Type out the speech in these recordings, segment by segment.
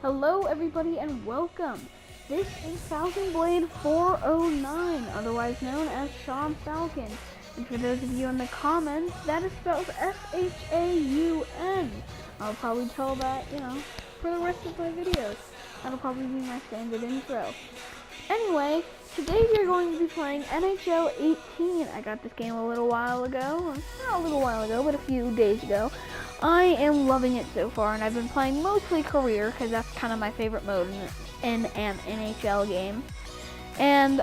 Hello everybody and welcome. This is Falcon Blade 409, otherwise known as Shaun Falcon. And for those of you in the comments, that is spelled S-H-A-U-N. I'll probably tell that, for the rest of my videos. That'll probably be my standard intro. Anyway, today we're going to be playing NHL 18. I got this game a little while ago. Not a little while ago, but a few days ago. I am loving it so far, and I've been playing mostly career because that's kind of my favorite mode in an NHL game. And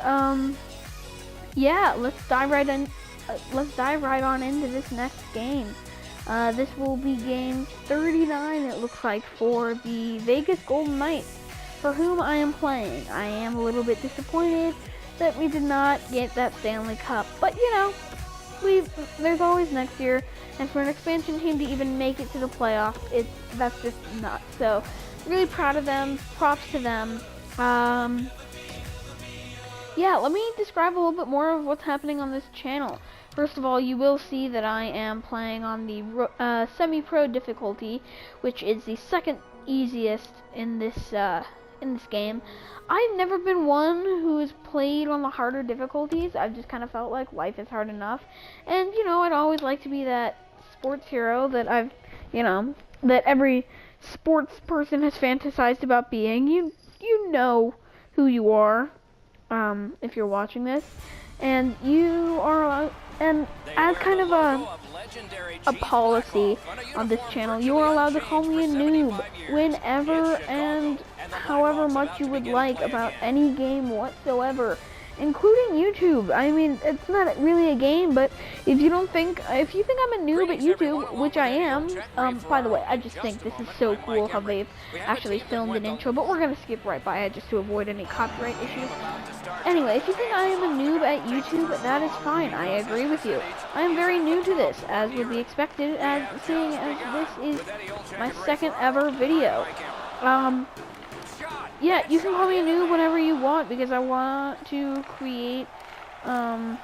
yeah, let's dive right on into this next game. This will be game 39. It looks like, for the Vegas Golden Knights, for whom I am playing. I am a little bit disappointed that we did not get that Stanley Cup, but there's always next year, and for an expansion team to even make it to the playoffs, that's just nuts. So, really proud of them. Props to them. Yeah, let me describe a little bit more of what's happening on this channel. First of all, you will see that I am playing on the semi-pro difficulty, which is the second easiest in this game. I've never been one who's played on the harder difficulties. I've just kind of felt like life is hard enough, and I'd always like to be that sports hero that that every sports person has fantasized about being. You know who you are, if you're watching this, and you are and as kind of a policy on this channel, you are allowed to call me a noob whenever and however much you would like about any game whatsoever, including YouTube. I mean, it's not really a game, but if you think I'm a noob at YouTube, which I am, by the way, I just think this is so cool how they've actually filmed an intro, but we're gonna skip right by it just to avoid any copyright issues. Anyway, if you think I am a noob at YouTube, that is fine. I agree with you. I am very new to this, as would be expected, seeing as this is my second ever video. Yeah, you can call me a noob whenever you want, because I want to create a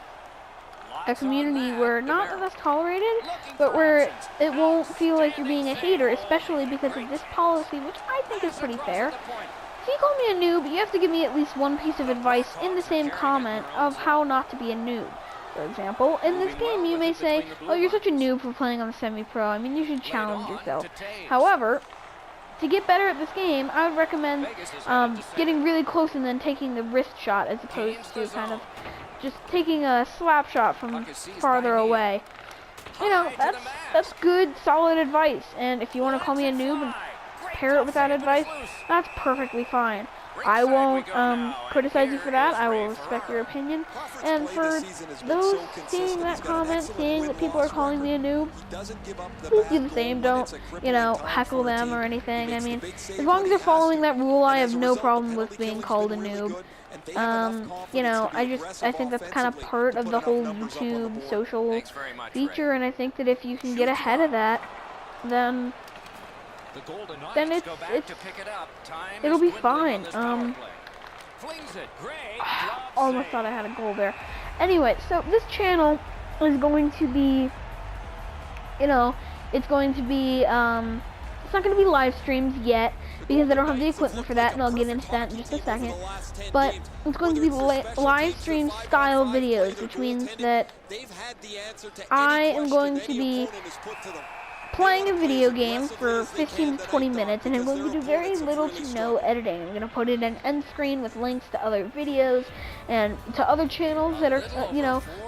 community where not that that's tolerated, but where it won't feel like you're being a hater, especially because of this policy, which I think is pretty fair. If you call me a noob, you have to give me at least one piece of advice in the same comment of how not to be a noob. For example, in this game you may say, "Oh, you're such a noob for playing on the semi-pro. I mean, you should challenge yourself." However, to get better at this game, I would recommend getting really close and then taking the wrist shot, as opposed to kind of just taking a slap shot from farther away. That's good, solid advice. And if you want to call me a noob and pair it with that advice, that's perfectly fine. I won't criticize you for that. I will respect your opinion. And for those seeing that comment, seeing that people are calling me a noob, please do the same. Don't, heckle them or anything. I mean, as long as you're following that rule, I have no problem with being called a noob. I think that's kind of part of the whole YouTube social feature, and I think that if you can get ahead of that, then it'll be fine. Almost thought I had a goal there. Anyway, so this channel is going to be, it's going to be, it's not going to be live streams yet, because I don't have the equipment for that, and I'll get into that in just a second. But it's going to be live stream style videos, which means that I am going to be playing a video game for 15 to 20 minutes, and I'm going to do very little to no editing. I'm going to put it in end screen with links to other videos and to other channels that are,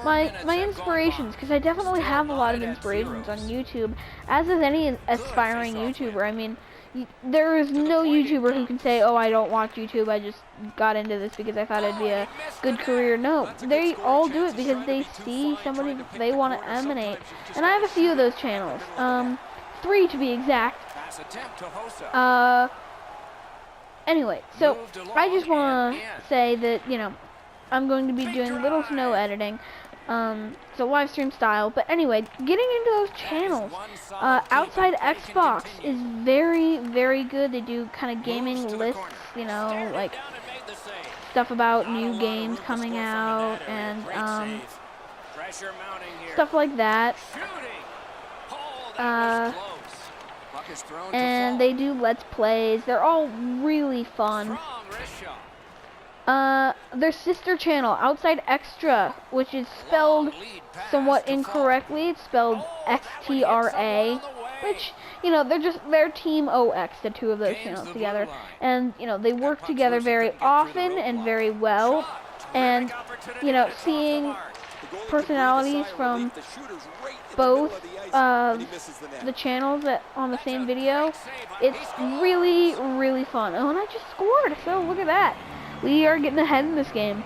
my inspirations, because I definitely have a lot of inspirations on YouTube, as is any aspiring YouTuber. I mean, there is no YouTuber who can say, "Oh, I don't watch YouTube, I just got into this because I thought it'd be a good career." No, they all do it because they see somebody that they want to emanate. And I have a few of those channels. 3 to be exact. Anyway, so I just want to say that, I'm going to be doing little to no editing. So live stream style. But anyway, getting into those channels, Outside Xbox is very, very good. They do kind of gaming lists, like stuff about new games coming out and stuff like that. and they do Let's Plays. They're all really fun. Their sister channel, Outside Extra, which is spelled somewhat incorrectly. It's spelled XTRA, which, you know, they're Team OX, the two of those channels together. And, you know, they work together very often and very well. And, you know, seeing personalities from both the channels on the same video, it's really, really fun. Oh, and I just scored, so look at that. We are getting ahead in this game.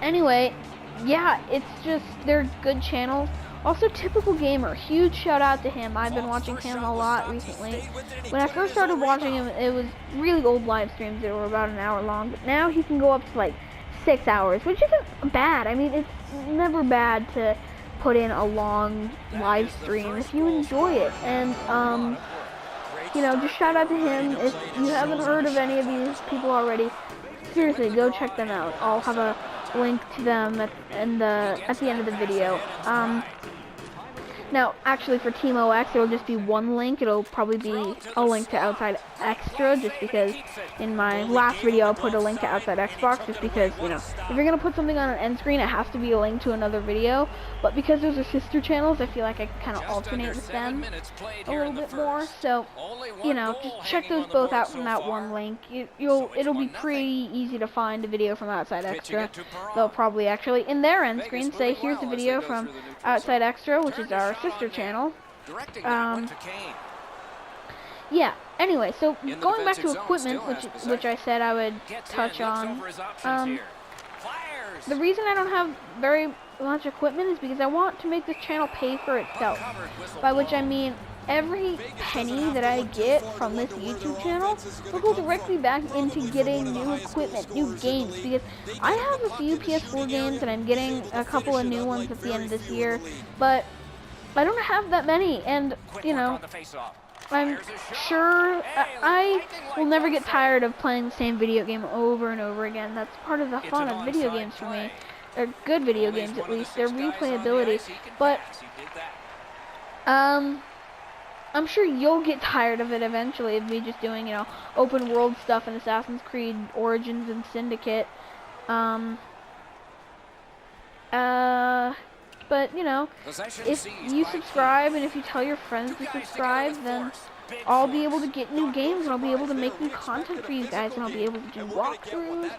Anyway, yeah, it's just, they're good channels. Also, Typical Gamer, huge shout out to him. I've been watching him a lot recently. When I first started watching him, it was really old live streams that were about an hour long, but now he can go up to like 6 hours, which isn't bad. I mean, it's never bad to put in a long live stream if you enjoy it. And, you know, just shout out to him. If you haven't heard of any of these people already, seriously, go check them out. I'll have a link to them at the end of the video. Now, actually, for Team OX, it'll just be one link. It'll probably be a link to Outside Extra, just because in my last video, I put a link to Outside Xbox, just because, you know, if you're going to put something on an end screen, it has to be a link to another video. But because those are sister channels, I feel like I can kind of alternate with them a little bit more. So, you know, just check those both out from that one link. It'll be pretty easy to find a video from Outside Extra. They'll probably actually, in their end screen, say, here's a video from Outside Extra, which is our sister channel. Yeah, anyway, so going back to equipment, which I said I would touch on, the reason I don't have very much equipment is because I want to make this channel pay for itself, by which I mean every penny that I get from this YouTube channel will go directly back into getting new equipment, new games, because I have a few PS4 games and I'm getting a couple of new ones at the end of this year, but I don't have that many, and, you know, I'm sure I will never get tired of playing the same video game over and over again. That's part of the fun of video games for me, or good video games at least, their replayability, but, I'm sure you'll get tired of it eventually, of me just doing, you know, open world stuff in Assassin's Creed Origins and Syndicate, but, you know, if you subscribe and if you tell your friends to subscribe, then I'll be able to get new games and I'll be able to make new content for you guys and I'll be able to do walkthroughs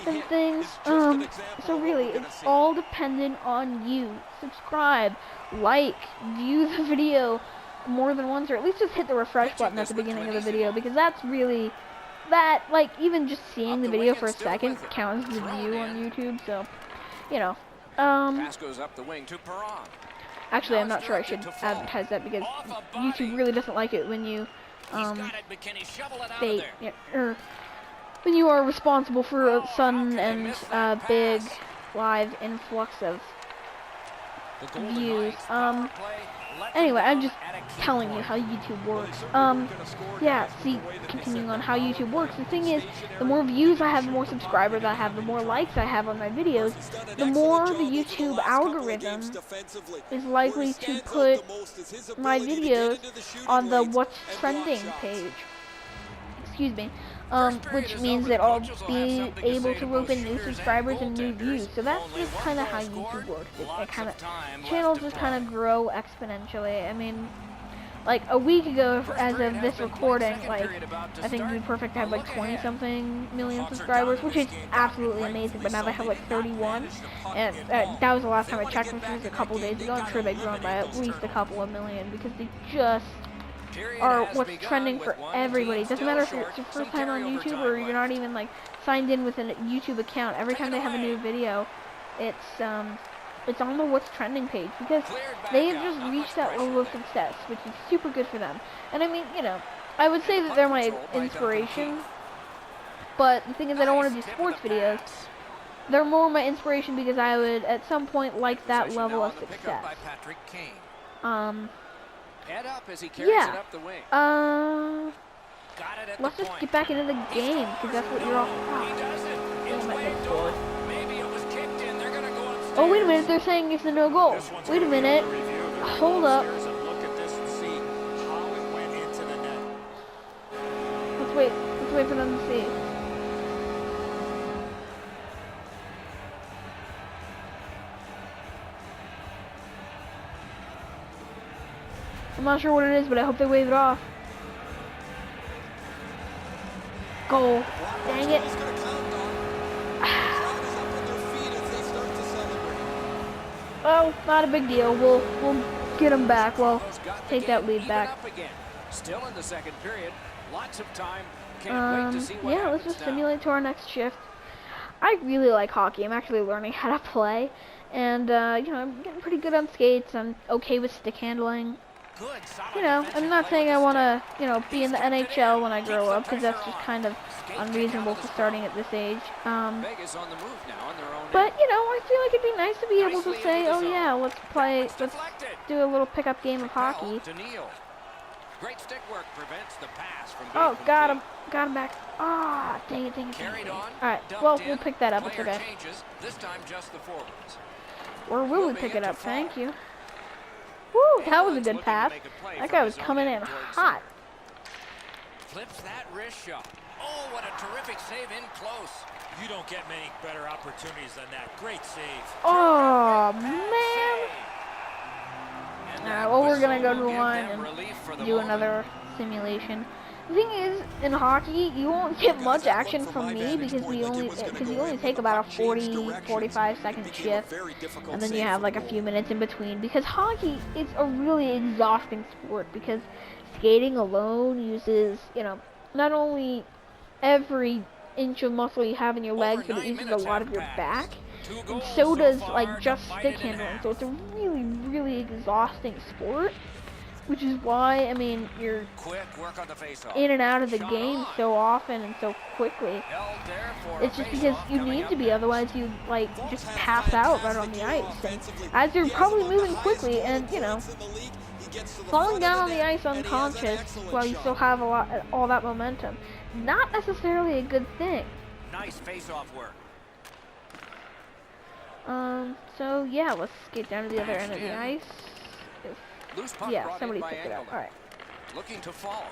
and things. So really, it's all dependent on you. Subscribe, like, view the video more than once, or at least just hit the refresh button at the beginning of the video, because that's really, like, even just seeing the video for a second counts as a view on YouTube, so, you know. Actually, I'm not sure I should advertise that, because YouTube really doesn't like it when you, when you are responsible for a sudden and big live influx of views. Anyway, I'm just telling you how YouTube works. Yeah, see, continuing on how YouTube works, the thing is, the more views I have, the more subscribers I have, the more likes I have on my videos, the more the YouTube algorithm is likely to put my videos on the What's Trending page. Excuse me. Which means that I'll be able to rope in new subscribers and new views. So that's just kind of how YouTube works. It kind of, channels just kind of grow exponentially. I mean, like a week ago, as of this recording, like, I think Be Perfect had like 20-something million subscribers, which is absolutely amazing. But now they have like 31, and that was the last time I checked, which was a couple days ago. I'm sure they've grown by at least a couple of million, because they just are what's trending for everybody. It doesn't matter if it's your first time on YouTube or you're not even like signed in with a YouTube account. Every time they have a new video, it's on the What's Trending page, because they have just reached that level of success, which is super good for them. And I mean, you know, I would say that they're my inspiration, but the thing is, I don't want to do sports videos. They're more my inspiration because I would at some point like that level of success. Yeah, let's just get back into the game, because that's what you're all about. Oh, wait a minute, they're saying it's a no goal. Wait a minute, hold up. Let's wait for them to see. I'm not sure what it is, but I hope they wave it off. Goal. Dang it. Well, not a big deal. We'll get them back. We'll take that lead back. Still in the second period. Lots of time. Can't wait to see what yeah, let's just simulate to our next shift. I really like hockey. I'm actually learning how to play, and you know, I'm getting pretty good on skates. I'm okay with stick handling. You know, I'm not saying I want to, you know, be in the NHL when I grow up, because that's just kind of unreasonable for starting at this age. But, you know, I feel like it'd be nice to be able to say, oh yeah, let's do a little pickup game of hockey. Oh, got him back. Ah, dang it. Alright, well, we'll pick that up, it's okay. Or will we pick it up? Thank you. Woo, that was a good pass. That guy was coming in hot. Flips that wrist shot. Oh, what a terrific save in close. You don't get many better opportunities than that. Great save. Oh, man. Alright, well, we're going to go to the line and do another simulation. The thing is, in hockey, you won't get much action from me because you only take about a 40-45 second shift, and then you have like a few minutes in between. Because hockey, it's a really exhausting sport because skating alone uses, you know, not only every inch of muscle you have in your legs, but it uses a lot of your back. And so does like just stick handling. So it's a really exhausting sport. Which is why, I mean, you're in and out of the game so often and so quickly. It's just because you need to be, otherwise you, like, just pass out right on the ice. And as you're probably moving quickly and, you know, falling down on the ice unconscious while you still have all that momentum, not necessarily a good thing. Nice face-off work. So, yeah, let's get down to the other end of the ice. Yeah, somebody picked it up. Alright.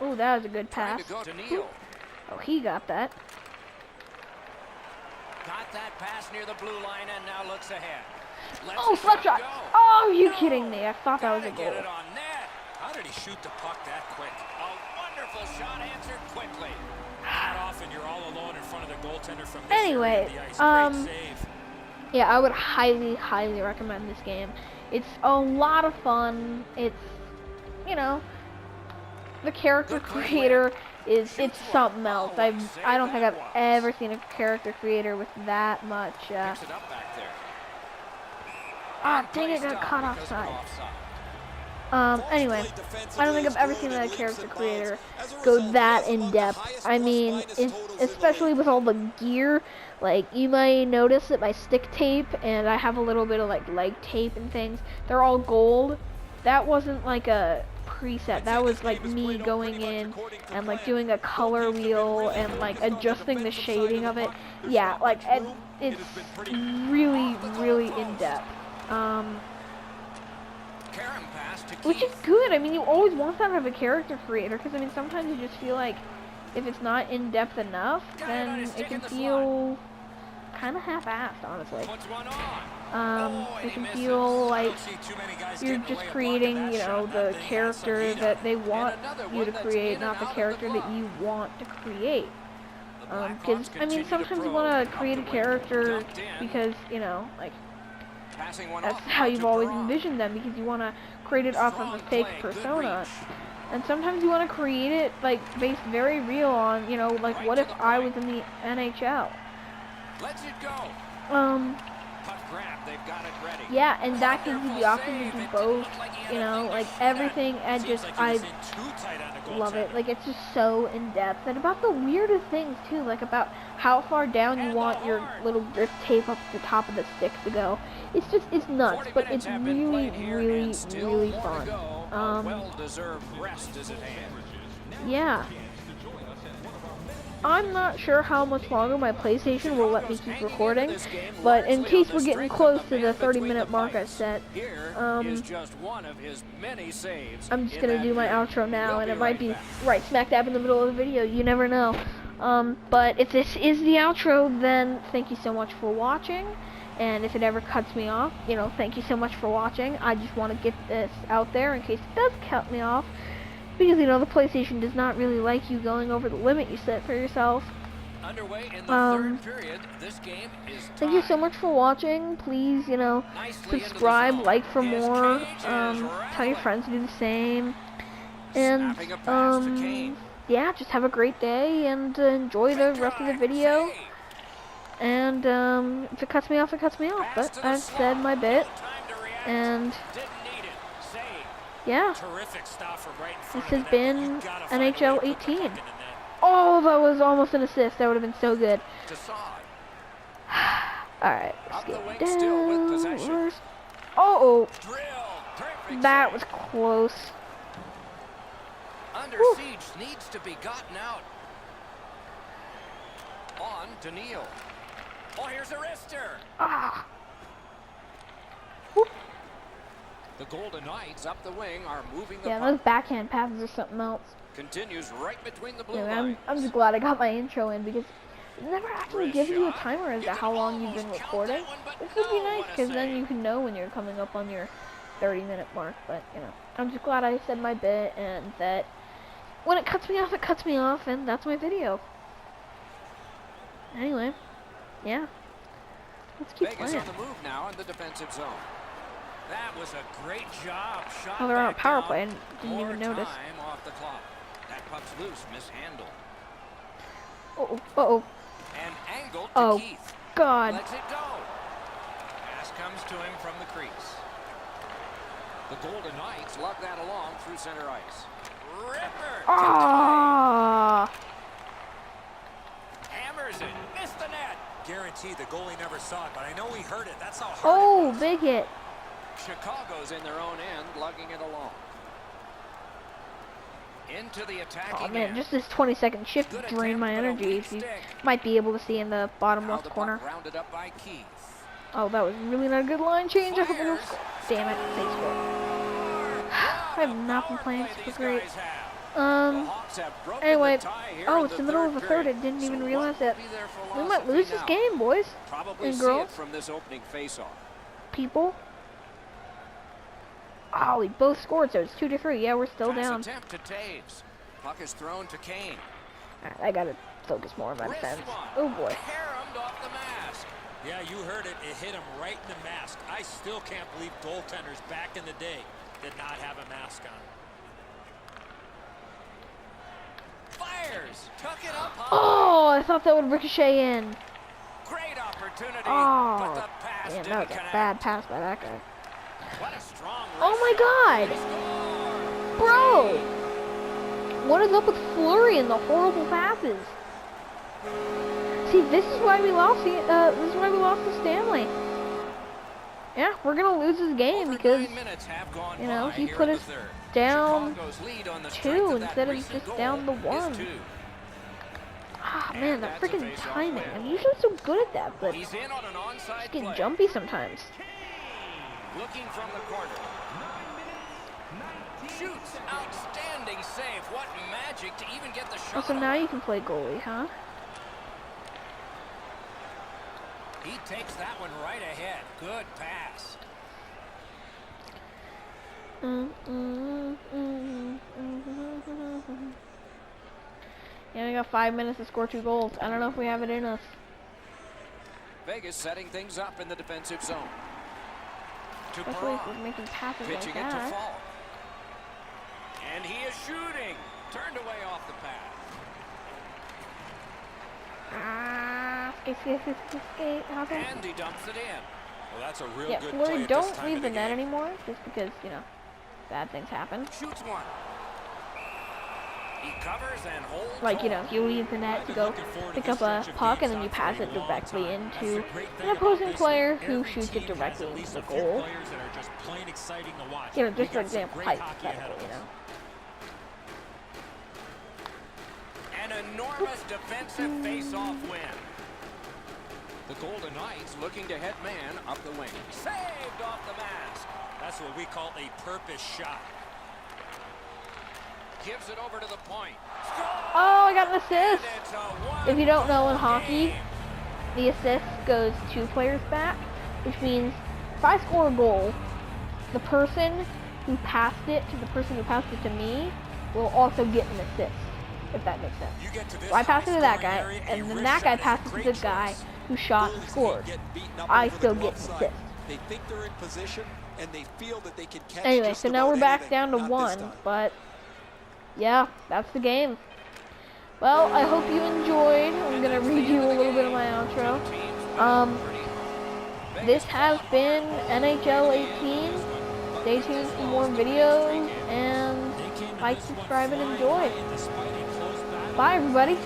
Oh, that was a good pass. Oh, he got that. Got that pass near the blue line and now looks ahead. Oh, slap shot. Oh, are you kidding me? I thought that was a goal. How did he shoot the puck that quick? A wonderful shot answered quickly. Not often you're all alone in front of the goaltender from this anyway, yeah, I would highly recommend this game. It's a lot of fun. It's, you know, the character creator it's something else. I don't think I've ever seen a character creator with that much. Ah, dang it, got caught offside. Anyway, I don't think I've ever seen a character creator go that in depth. I mean, especially with all the gear. Like, you might notice that my stick tape, and I have a little bit of, like, leg tape and things, they're all gold. That wasn't, like, a preset. That was, like, me going in and, like, doing a color wheel and, like, adjusting the shading of it. Yeah, like, it's really in-depth. Which is good. I mean, you always want that out of a character creator, because, I mean, sometimes you just feel like if it's not in-depth enough, then it can feel kind of half-assed, honestly. It can feel like you're just creating, you know, the character that they want you to create, not the character that you want to create. Because, I mean, sometimes you want to create a character because, you know, like, that's how you've always envisioned them, because you want to create it off of a fake persona. And sometimes you want to create it, like, based very real on, you know, like, what if I was in the NHL? Yeah, and that gives you the option to do both, you know, like, everything, and just, I love it. Like, it's just so in-depth, and about the weirdest things, too, like, about how far down you want your little grip tape up the top of the stick to go. It's just, it's nuts, but it's really fun. Yeah. I'm not sure how much longer my PlayStation will let me keep recording, but in case we're getting close to the 30-minute mark I set, I'm just gonna do my outro now, and it might be right smack dab in the middle of the video. You never know. But if this is the outro, then thank you so much for watching. And if it ever cuts me off, you know, thank you so much for watching. I just want to get this out there in case it does cut me off. Because, you know, the PlayStation does not really like you going over the limit you set for yourself. Underway in the third period. This game is tied. Thank you so much for watching. Please, you know, subscribe, like for more. Tell your friends to do the same. And, yeah, just have a great day and enjoy the rest of the video. And, if it cuts me off, it cuts me off. But I've said my bit. And, yeah, this has been NHL 18. Oh, that was almost an assist. That would have been so good. Alright, let's get down. Oh, that was close. Under siege needs to be gotten out. On to Neal. Oh, here's a wrister. Ah. The Golden Knights up the wing are moving the Yeah, puck. those backhand passes are something else. Continues right between the blue Yeah, lines. I'm just glad I got my intro in because it never actually gives you a timer as to how long you've been recording. This would be nice because then you can know when you're coming up on your 30-minute mark. But, you know, I'm just glad I said my bit and that when it cuts me off, it cuts me off, and that's my video. Anyway, yeah. Let's keep Vegas playing. on the move now in the defensive zone. That was a great job. Shot Oh, they're on a back power down. play. I didn't More even notice. time off the clock. That puck's loose, mishandled. Uh-oh. And angled to Oh, Keith. God. Lets it go. Pass comes to him from the crease. The Golden Knights lug that along through center ice. Ripper. Ah. Hammers it. Missed the net. Guaranteed the goalie never saw it, but I know he heard it. That's how hard Oh, it was. big hit. Chicago's in their own end, lugging it along. Into the attacking Oh man, end. just this 20-second shift Good drained my attempt, but a energy. weak As you stick. might be able to see in the bottom Now left the puck corner. rounded up by Keith. Oh, that was really not a good line change. I hope it was. Fires. Damn it, they scored. I have not been playing super great. Anyway, oh, it's the middle of the third. I didn't even realize that. We might lose this game, boys Probably and see girls. it from this opening face-off. People. Oh, we both scored, so it's 2-3. Yeah, we're still Pass down. attempt to Taves. Puck is thrown to Kane. Alright, I gotta focus more on my Wrist defense. one. Oh boy. Caromed off the mask. Yeah, you heard it. It hit him right in the mask. I still can't believe goaltenders back in the day did not have a mask on. Fires. Tuck it up high. Oh, I thought that would ricochet in. Great opportunity. But Oh, the pass damn, didn't that was a connect. bad pass by that guy. What a strong Oh my wrist God. shot. Bro! What is up with Fleury and the horrible passes? See, this is why we lost the Stanley. Yeah, we're gonna lose this game Over because 9 minutes have gone you know by he here put in us the third. down Chicago's lead on the 2 strength of that instead of recent just goal down the is 1. 2. Ah And man, the that's a freaking face-off timing. win. I'm usually so good at that, but He's in on an onside just get play. jumpy sometimes. Looking from the corner. Shoots. Outstanding save. What magic to even get the shot. Oh, so now away. you can play goalie, huh? He takes that one right ahead. Good pass. Yeah, we got 5 minutes to score 2 goals. I don't know if we have it in us. Vegas setting things up in the defensive zone. To Especially if we're Braun. making passes Pitching like it to that. Falk. And he is shooting. Turned away off the pass. Ah, skate. How's it? And he dumps it in. Well, that's a real Yeah, good Fleury, play at this don't time leave of the the net game. anymore, just because, you know, bad things happen. Shoots one. He covers and holds. Like, you on. know, you leave the net to go pick up a puck and then you pass it directly into an opposing player who shoots it directly into the goal. You know, just for example, hypothetically, you know. And a enormous defensive face-off win. The Golden Knights looking to head man up the wing. Saved off the mask. That's what we call a purpose shot. Gives it over to the point. Oh, I got an assist. And it's a If you don't know, in 1-1 hockey, game. the assist goes 2 players back, which means if I score a goal, the person who passed it to the person who passed it to me will also get an assist, if that makes sense. You get to this So I passed it to that guy, high-scoring area, and a then wrist that guy shot is a passed it to great the guy choice. who shot and Goalies scored. can't get beaten up I over the still glove get an side. assist. They think they're in position, and they feel that they can catch Anyway, just so now about we're back anything. down to Not this 1, time. but yeah, that's the game. Well, I hope you enjoyed. I'm gonna read you a little bit of my outro. This has been NHL 18. Stay tuned for more videos, and like, subscribe, and enjoy. Bye, everybody.